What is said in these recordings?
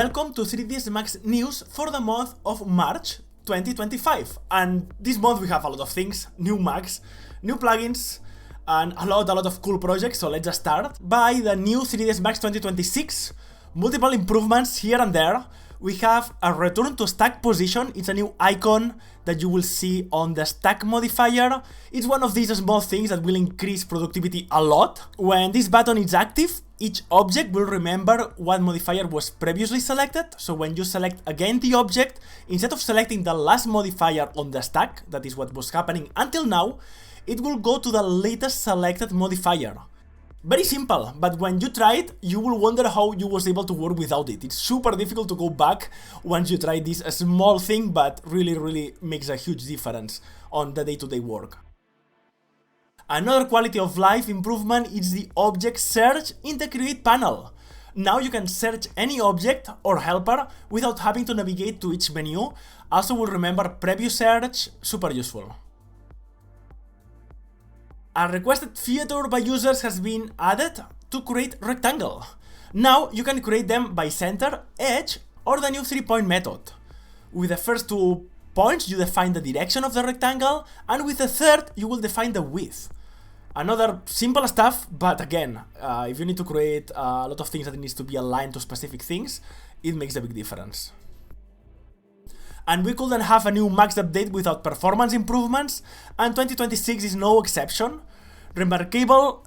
Welcome to 3ds Max news for the month of March 2025. And this month we have a lot of things, new Macs, new plugins, and a lot of cool projects. So let's just start by the new 3ds Max 2026. Multiple improvements here and there. We have a return to stack position. It's a new icon that you will see on the stack modifier. It's one of these small things that will increase productivity a lot. When this button is active, each object will remember what modifier was previously selected. So when you select again the object, instead of selecting the last modifier on the stack, that is what was happening until now, it will go to the latest selected modifier. Very simple, but when you try it, you will wonder how you was able to work without it. It's super difficult to go back once you try this small thing, but really makes a huge difference on the day-to-day work. Another quality of life improvement is the object search in the Create panel. Now you can search any object or helper without having to navigate to each menu. Also will remember previous search, super useful. A requested feature by users has been added to create rectangle. Now you can create them by center, edge, or the new 3-point method. With the first 2 points you define the direction of the rectangle, and with the third you will define the width. Another simple stuff, but again, if you need to create a lot of things that needs to be aligned to specific things, it makes a big difference. And we couldn't have a new Max update without performance improvements, and 2026 is no exception. Remarkable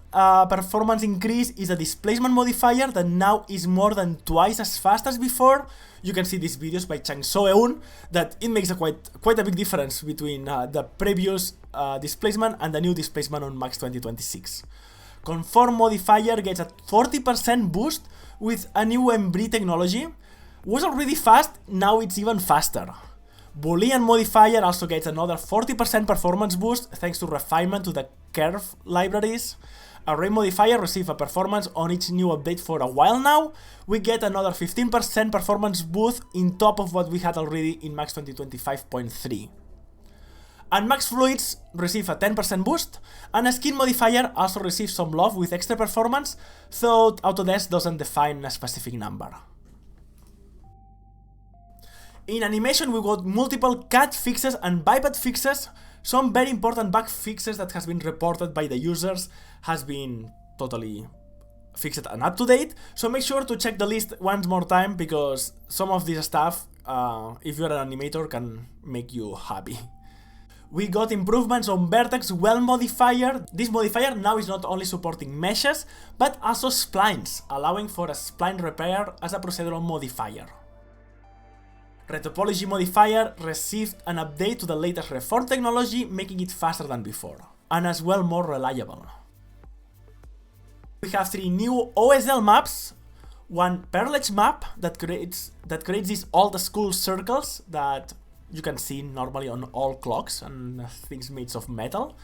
performance increase is a displacement modifier that now is more than twice as fast as before. You can see these videos by Chang Soeun that it makes quite a big difference between the previous displacement and the new displacement on Max 2026. Conform modifier gets a 40% boost with a new Embry technology. Was already fast, now it's even faster. Boolean modifier also gets another 40% performance boost thanks to refinement to the curve libraries. Array modifier receives a performance on its new update for a while now. We get another 15% performance boost in top of what we had already in Max 2025.3. And Max Fluids receive a 10% boost, and a skin modifier also receives some love with extra performance, though Autodesk doesn't define a specific number. In animation we got multiple cut fixes and biped fixes. Some very important bug fixes that has been reported by the users has been totally fixed and up to date. So make sure to check the list once more time, because some of this stuff, if you're an animator, can make you happy. We got improvements on Vertex Well modifier. This modifier now is not only supporting meshes, but also splines, allowing for a spline repair as a procedural modifier. Retopology modifier received an update to the latest reform technology, making it faster than before, and as well more reliable. We have 3 new OSL maps, one Perlage map that creates these old school circles that you can see normally on all clocks and things made of metal.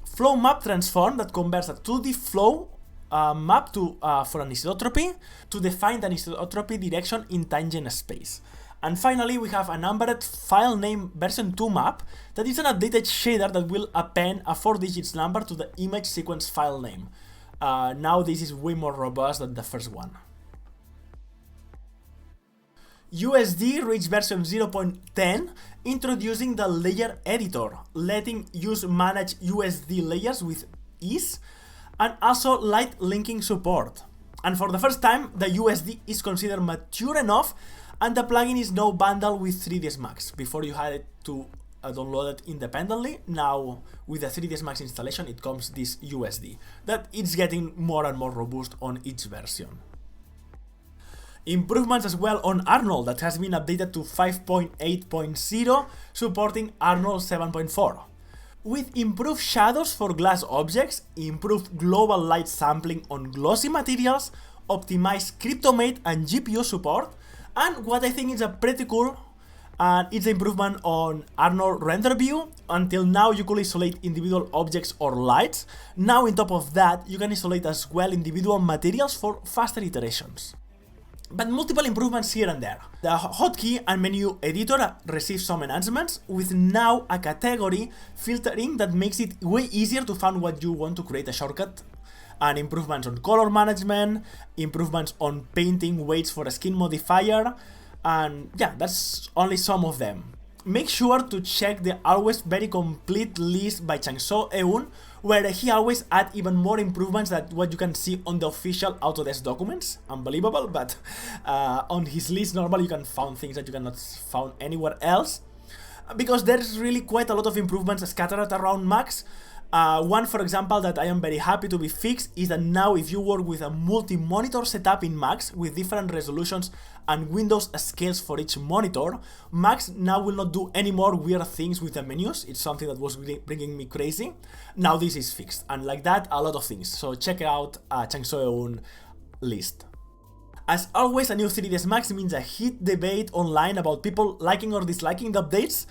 Flow map transform that converts a 2D flow map to for anisotropy to define the anisotropy direction in tangent space. And finally, we have a numbered file name version 2 map that is an updated shader that will append a 4-digit number to the image sequence file name. Now this is way more robust than the first one. USD reached version 0.10, introducing the layer editor, letting users manage USD layers with ease, and also light linking support. And for the first time, the USD is considered mature enough, and the plugin is now bundled with 3ds Max. Before you had to download it independently, now with the 3ds Max installation it comes this USD, that it's getting more and more robust on each version. Improvements as well on Arnold that has been updated to 5.8.0, supporting Arnold 7.4. With improved shadows for glass objects, improved global light sampling on glossy materials, optimized CryptoMate and GPU support, and what I think is a pretty cool, it's the improvement on Arnold render view. Until now you could isolate individual objects or lights. Now on top of that you can isolate as well individual materials for faster iterations. But multiple improvements here and there. The hotkey and menu editor receive some enhancements, with now a category filtering that makes it way easier to find what you want to create a shortcut and improvements on color management, improvements on painting weights for a skin modifier, and yeah, that's only some of them. Make sure to check the always very complete list by Changso Eun, where he always adds even more improvements than what you can see on the official Autodesk documents. Unbelievable, but on his list normally you can find things that you cannot find anywhere else, because there's really quite a lot of improvements scattered around Macs. One, for example, that I am very happy to be fixed is that now if you work with a multi-monitor setup in Macs with different resolutions and Windows scales for each monitor, Macs now will not do any more weird things with the menus. It's something that was really bringing me crazy. Now this is fixed, and like that, a lot of things. So check out Changso Eun list. As always, a new 3ds Max means a heat debate online about people liking or disliking the updates.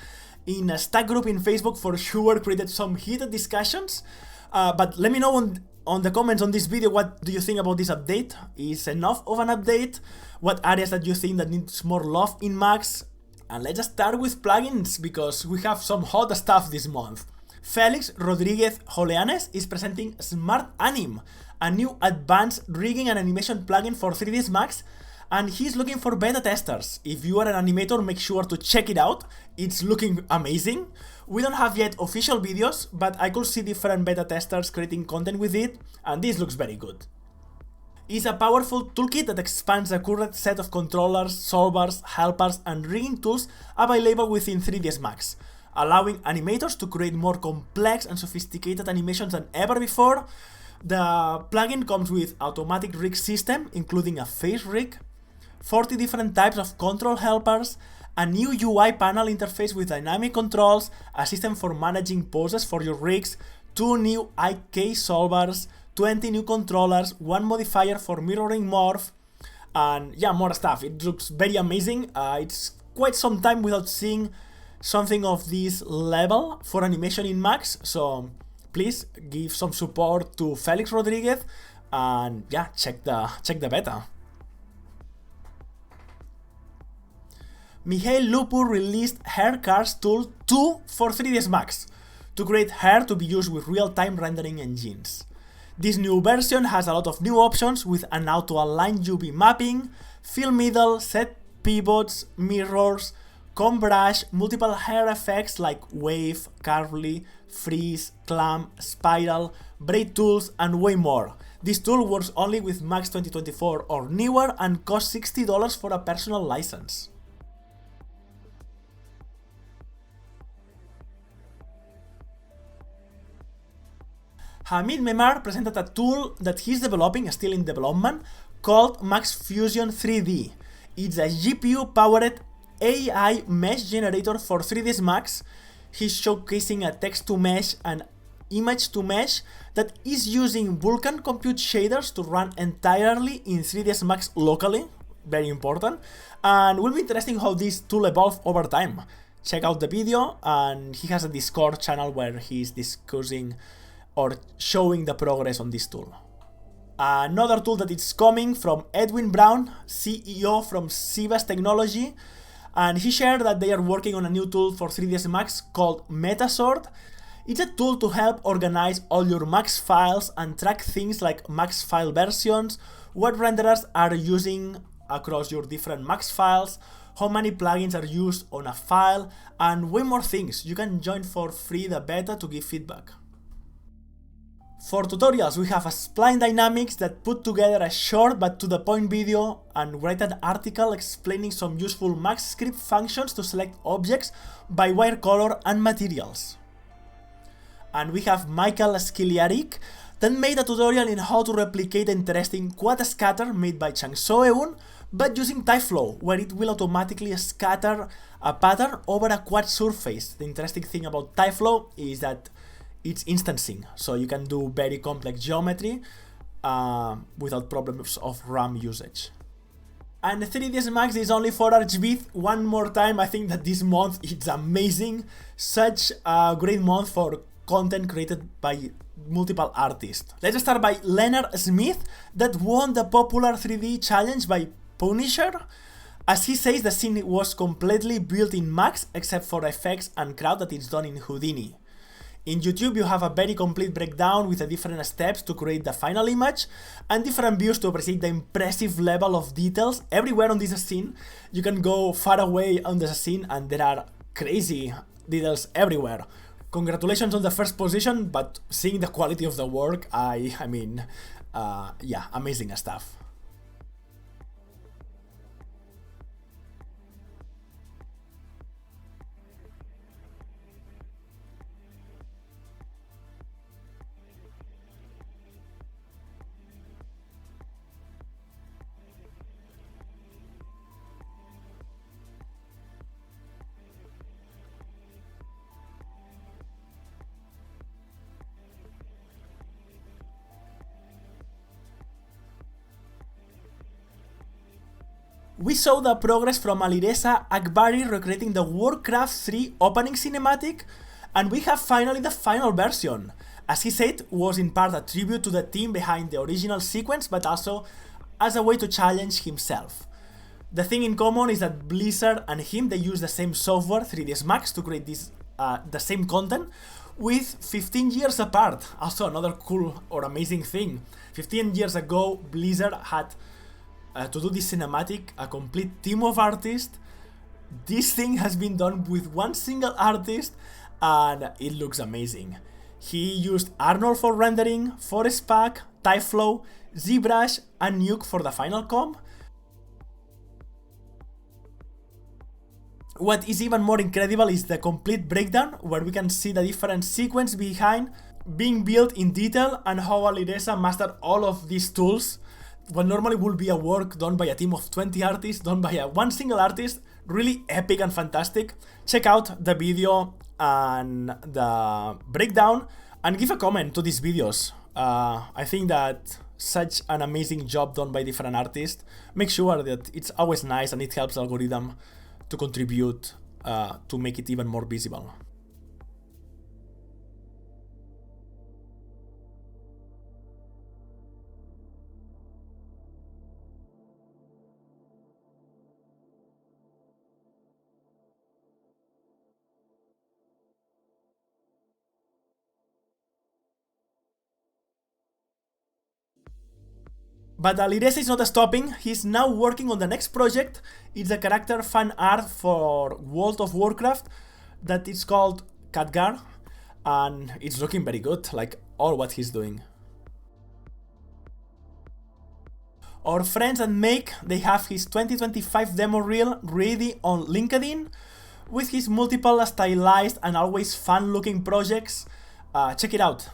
In a stack group in Facebook for sure created some heated discussions, but let me know on the comments on this video, what do you think about this update? Is enough of an update? What areas that you think that needs more love in Macs? And let's just start with plugins, because we have some hot stuff this month. Felix Rodriguez Joleanes is presenting Smart Anim, a new advanced rigging and animation plugin for 3ds Max, and he's looking for beta testers. If you are an animator, make sure to check it out. It's looking amazing. We don't have yet official videos, but I could see different beta testers creating content with it, and this looks very good. It's a powerful toolkit that expands the current set of controllers, solvers, helpers, and rigging tools available within 3ds Max, allowing animators to create more complex and sophisticated animations than ever before. The plugin comes with automatic rig system, including a face rig, 40 different types of control helpers, a new UI panel interface with dynamic controls, a system for managing poses for your rigs, 2 new IK solvers, 20 new controllers, 1 modifier for mirroring morph, and yeah, more stuff. It looks very amazing. It's quite some time without seeing something of this level for animation in Max, so please give some support to Felix Rodriguez, and yeah, check the beta. Mihail Lupu released Hair Cars Tool 2 for 3ds Max to create hair to be used with real-time rendering engines. This new version has a lot of new options with an auto-align UV mapping, fill middle, set pivots, mirrors, comb brush, multiple hair effects like wave, curly, freeze, clamp, spiral, braid tools, and way more. This tool works only with Max 2024 or newer and costs $60 for a personal license. Hamid Memar presented a tool that he's developing, still in development, called Max Fusion 3D. It's a GPU-powered AI mesh generator for 3ds Max. He's showcasing a text-to-mesh and image-to-mesh that is using Vulkan compute shaders to run entirely in 3ds Max locally. Very important. And it will be interesting how this tool evolves over time. Check out the video, and he has a Discord channel where he's discussing or showing the progress on this tool. Another tool that is coming from Edwin Brown, CEO from Sivas Technology, and he shared that they are working on a new tool for 3ds Max called Metasort. It's a tool to help organize all your Max files and track things like Max file versions, what renderers are using across your different Max files, how many plugins are used on a file, and way more things. You can join for free the beta to give feedback. For tutorials, we have a Spline Dynamics that put together a short but to the point video and write an article explaining some useful Max script functions to select objects by wire color and materials. And we have Michael Skiliarik that made a tutorial in how to replicate the interesting quad scatter made by Changso Eun, but using Typeflow, where it will automatically scatter a pattern over a quad surface. The interesting thing about Typeflow is that it's instancing, so you can do very complex geometry without problems of RAM usage. And 3ds Max is only for archviz. One more time, I think that this month it's amazing. Such a great month for content created by multiple artists. Let's start by Leonard Smith that won the popular 3D challenge by Punisher. As he says, the scene was completely built in Max except for effects and crowd that is done in Houdini. In YouTube, you have a very complete breakdown with the different steps to create the final image and different views to appreciate the impressive level of details everywhere on this scene. You can go far away on the scene and there are crazy details everywhere. Congratulations on the first position, but seeing the quality of the work, I mean, yeah, amazing stuff. We saw the progress from Alireza Akbari recreating the Warcraft 3 opening cinematic, and we have finally the final version. As he said, was in part a tribute to the team behind the original sequence, but also as a way to challenge himself. The thing in common is that Blizzard and him, they use the same software, 3ds Max, to create this the same content, with 15 years apart. Also another cool or amazing thing. 15 years ago, Blizzard had to do this cinematic, a complete team of artists. This thing has been done with one single artist and it looks amazing. He used Arnold for rendering, Forest Pack, Tyflow, ZBrush and Nuke for the final comp. What is even more incredible is the complete breakdown, where we can see the different sequence behind being built in detail and how Alireza mastered all of these tools. What normally would be a work done by a team of 20 artists, done by one single artist. Really epic and fantastic. Check out the video and the breakdown and give a comment to these videos. I think that such an amazing job done by different artists. Make sure that it's always nice and it helps the algorithm to contribute to make it even more visible. But Alireza is not stopping, he's now working on the next project. It's a character fan art for World of Warcraft that is called Khadgar, and it's looking very good, like all what he's doing. Our friends at Make, they have his 2025 demo reel ready on LinkedIn with his multiple stylized and always fun looking projects. Check it out.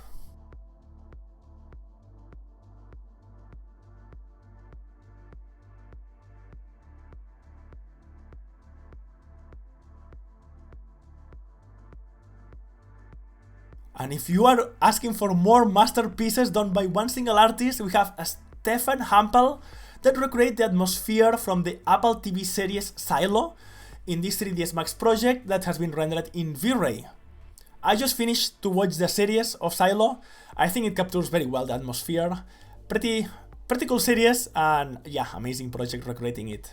And if you are asking for more masterpieces done by one single artist, we have a Stefan Hampel that recreate the atmosphere from the Apple TV series Silo in this 3ds Max project that has been rendered in V-Ray. I just finished to watch the series of Silo. I think it captures very well the atmosphere. Pretty cool series, and yeah, amazing project recreating it.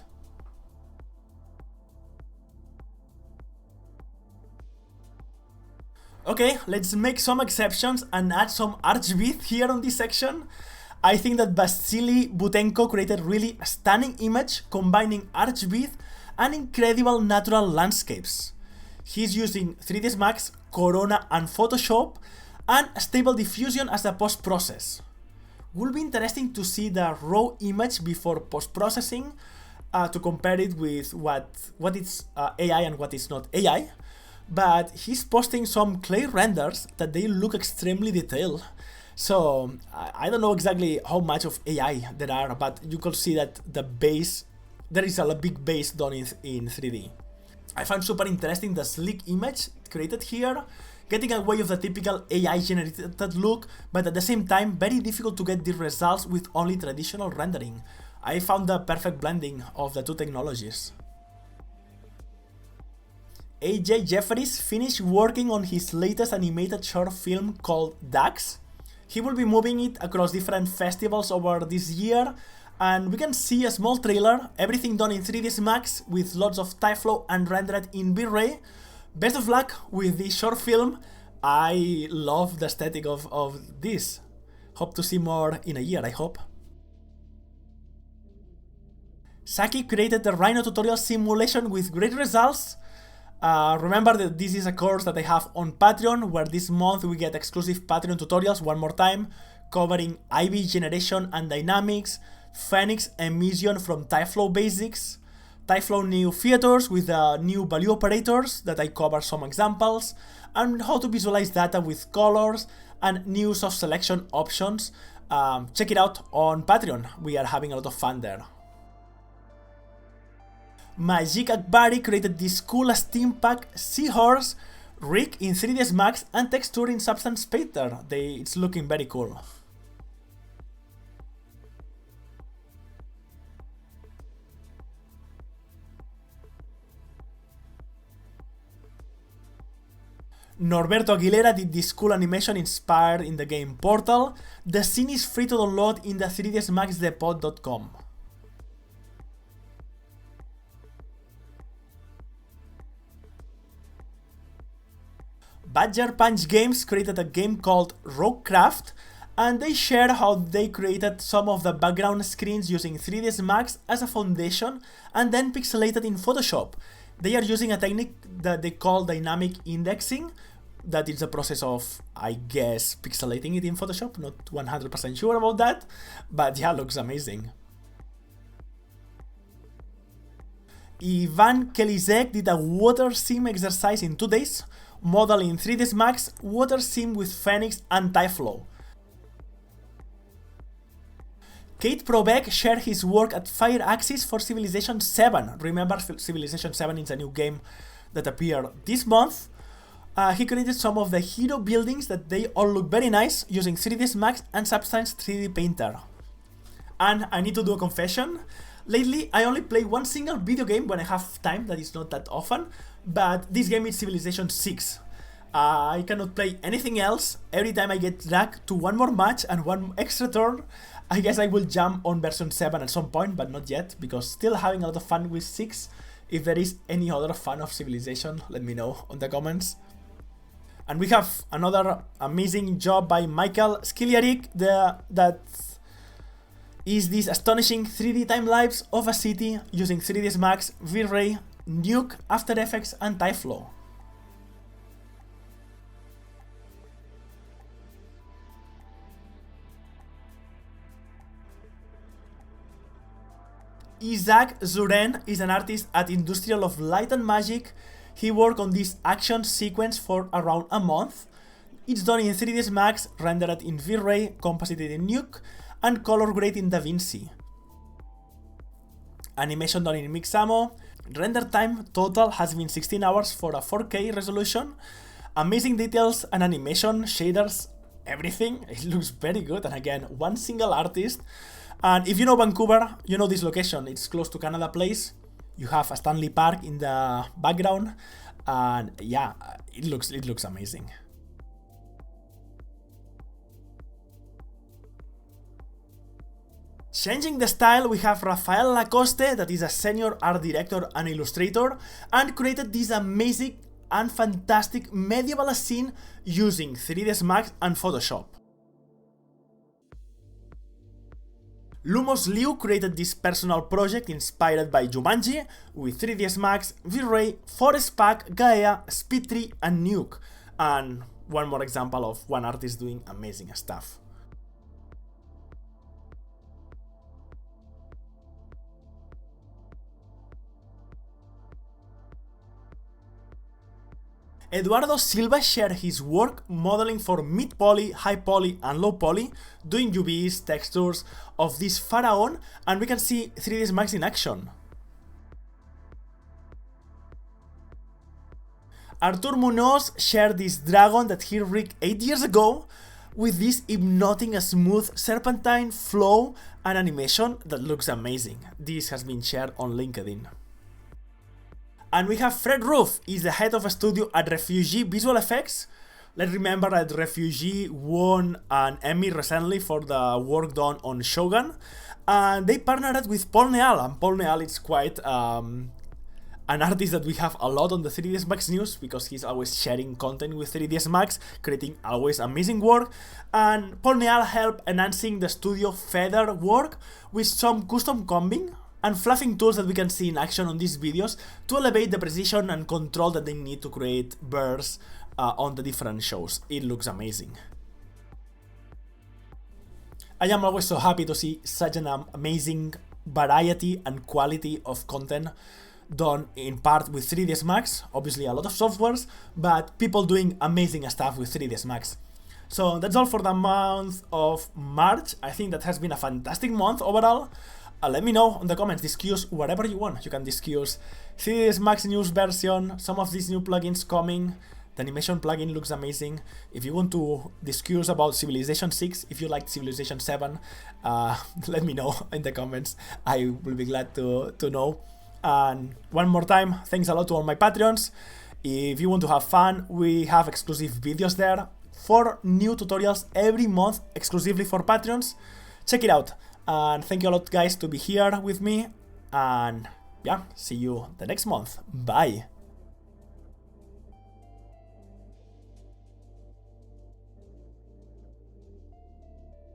Okay, let's make some exceptions and add some archviz here on this section. I think that Vasily Butenko created really stunning image combining archviz and incredible natural landscapes. He's using 3ds Max, Corona and Photoshop and Stable Diffusion as the post-process. Will be interesting to see the raw image before post-processing to compare it with what is AI and what is not AI. But he's posting some clay renders that they look extremely detailed. So I don't know exactly how much of AI there are, but you could see that the base, there is a big base done in 3D. I found super interesting the sleek image created here, getting away of the typical AI generated look, but at the same time very difficult to get the results with only traditional rendering. I found the perfect blending of the two technologies. AJ Jeffries finished working on his latest animated short film called Dax. He will be moving it across different festivals over this year, and we can see a small trailer, everything done in 3ds Max with lots of Tyflow and rendered in V-Ray. Best of luck with this short film, I love the aesthetic of this. Hope to see more in a year, I hope. Saki created the Rhino tutorial simulation with great results. Remember that this is a course that I have on Patreon, where this month we get exclusive Patreon tutorials one more time, covering IV generation and dynamics, Phoenix emission from Tyflow basics, Tyflow new features with new value operators that I cover some examples, and how to visualize data with colors and new soft selection options. Check it out on Patreon, we are having a lot of fun there. Majik Akbari created this cool steampunk seahorse rig in 3ds Max and texture in Substance Painter. It's looking very cool. Norberto Aguilera did this cool animation inspired in the game Portal. The scene is free to download in the 3dsmaxdepot.com. Badger Punch Games created a game called Roguecraft, and they shared how they created some of the background screens using 3ds Max as a foundation and then pixelated in Photoshop. They are using a technique that they call dynamic indexing. That is a process of, I guess, pixelating it in Photoshop. Not 100% sure about that, but yeah, looks amazing. Ivan Kelizek did a water sim exercise in 2 days, modeling 3ds Max, water sim with Phoenix and Tyflow. Kate Probeck shared his work at Fireaxis for Civilization 7. Remember, Civilization 7 is a new game that appeared this month. He created some of the hero buildings that they all look very nice using 3ds Max and Substance 3D Painter. And I need to do a confession. Lately, I only play one single video game when I have time, that is not that often, but this game is Civilization 6. I cannot play anything else. Every time I get dragged to one more match and one extra turn, I guess I will jump on version 7 at some point, but not yet, because still having a lot of fun with 6. If there is any other fan of Civilization, let me know on the comments. And we have another amazing job by Michael Skiliarik that is this astonishing 3D time-lapse of a city using 3ds Max, V-Ray, Nuke, After Effects and Tyflow. Isaac Zuren is an artist at Industrial of Light and Magic. He worked on this action sequence for around a month. It's done in 3ds Max, rendered in V-Ray, composited in Nuke, and color graded in DaVinci. Animation done in Mixamo. Render time total has been 16 hours for a 4K resolution. Amazing details and animation, shaders, everything. It looks very good, and again, one single artist. And if you know Vancouver, you know this location. It's close to Canada Place. You have a Stanley Park in the background, and yeah, it looks amazing. Changing the style, we have Rafael Lacoste, that is a senior art director and illustrator, and created this amazing and fantastic medieval scene using 3ds Max and Photoshop. Lumos Liu created this personal project inspired by Jumanji with 3ds Max, V-Ray, Forest Pack, Gaia, Speedtree and Nuke. And one more example of one artist doing amazing stuff. Eduardo Silva shared his work modeling for mid poly, high poly and low poly, doing UVs, textures of this pharaoh, and we can see 3ds Max in action. Artur Munoz shared this dragon that he rigged 8 years ago with this hypnotic smooth serpentine flow and animation that looks amazing. This has been shared on LinkedIn. And we have Fred Roof, is the head of a studio at Refugee Visual Effects. Let's remember that Refugee won an Emmy recently for the work done on Shogun. And they partnered with Paul Neal, and Paul Neal is quite a an artist that we have a lot on the 3ds Max news, because he's always sharing content with 3ds Max, creating always amazing work. And Paul Neal helped enhancing the studio feather work with some custom combing and fluffing tools that we can see in action on these videos to elevate the precision and control that they need to create bursts on the different shows. It looks amazing. I am always so happy to see such an amazing variety and quality of content done in part with 3ds Max. Obviously a lot of softwares, but people doing amazing stuff with 3ds Max. So that's all for the month of March. I think that has been a fantastic month overall. Let me know in the comments, discuss whatever you want. You can discuss 3ds Max news version, some of these new plugins coming. The animation plugin looks amazing. If you want to discuss about Civilization 6, if you like Civilization 7, let me know in the comments. I will be glad to know. And one more time, thanks a lot to all my Patreons. If you want to have fun, we have exclusive videos there. 4 new tutorials every month exclusively for Patreons. Check it out. And thank you a lot, guys, to be here with me. And yeah, see you the next month. Bye.